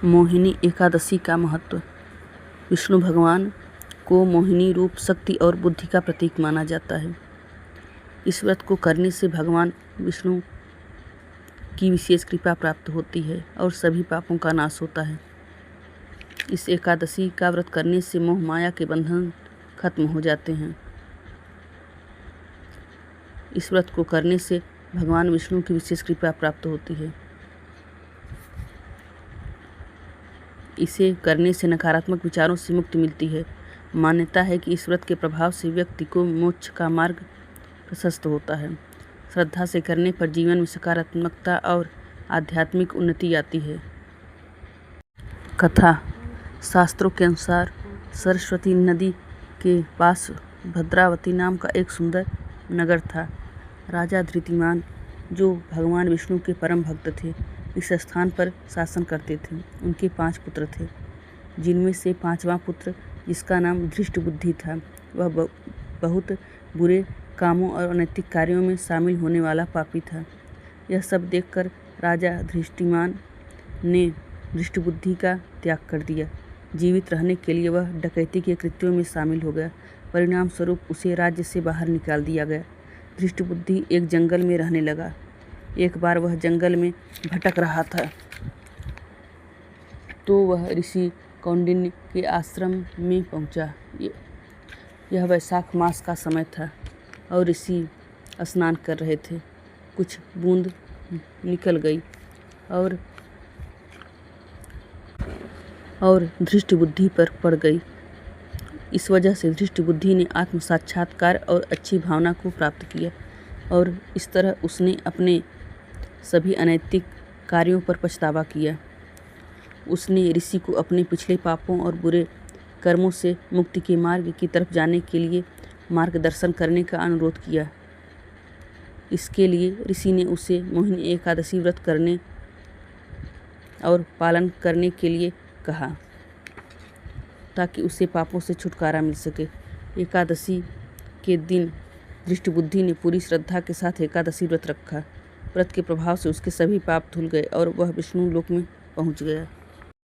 मोहिनी एकादशी का महत्व। विष्णु भगवान को मोहिनी रूप शक्ति और बुद्धि का प्रतीक माना जाता है। इस व्रत को करने से भगवान विष्णु की विशेष कृपा प्राप्त होती है और सभी पापों का नाश होता है। इस एकादशी का व्रत करने से मोह माया के बंधन खत्म हो जाते हैं। इस व्रत को करने से भगवान विष्णु की विशेष कृपा प्राप्त होती है। इसे करने से नकारात्मक विचारों से मुक्ति मिलती है। मान्यता है कि इस व्रत के प्रभाव से व्यक्ति को मोक्ष का मार्ग प्रशस्त होता है। श्रद्धा से करने पर जीवन में सकारात्मकता और आध्यात्मिक उन्नति आती है। कथा। शास्त्रों के अनुसार सरस्वती नदी के पास भद्रावती नाम का एक सुंदर नगर था। राजा धृतिमान, जो भगवान विष्णु के परम भक्त थे, इस स्थान पर शासन करते थे। उनके 5 पुत्र थे, जिनमें से 5वां पुत्र, जिसका नाम धृष्टबुद्धि था, वह बहुत बुरे कामों और अनैतिक कार्यों में शामिल होने वाला पापी था। यह सब देखकर राजा धृष्टिमान ने धृष्टबुद्धि का त्याग कर दिया। जीवित रहने के लिए वह डकैती के कृत्यों में शामिल हो गया। परिणाम स्वरूप उसे राज्य से बाहर निकाल दिया गया। धृष्टबुद्धि एक जंगल में रहने लगा। एक बार वह जंगल में भटक रहा था तो वह ऋषि कौंडिन्य के आश्रम में पहुंचा। यह वैशाख मास का समय था और ऋषि स्नान कर रहे थे। कुछ बूंद निकल गई और धृष्टबुद्धि पर पड़ गई। इस वजह से धृष्टबुद्धि ने आत्म साक्षात्कार और अच्छी भावना को प्राप्त किया और इस तरह उसने अपने सभी अनैतिक कार्यों पर पछतावा किया। उसने ऋषि को अपने पिछले पापों और बुरे कर्मों से मुक्ति के मार्ग की तरफ जाने के लिए मार्गदर्शन करने का अनुरोध किया। इसके लिए ऋषि ने उसे मोहिनी एकादशी व्रत करने और पालन करने के लिए कहा, ताकि उसे पापों से छुटकारा मिल सके। एकादशी के दिन धृष्टबुद्धि ने पूरी श्रद्धा के साथ एकादशी व्रत रखा। व्रत के प्रभाव से उसके सभी पाप धुल गए और वह विष्णु लोक में पहुंच गया।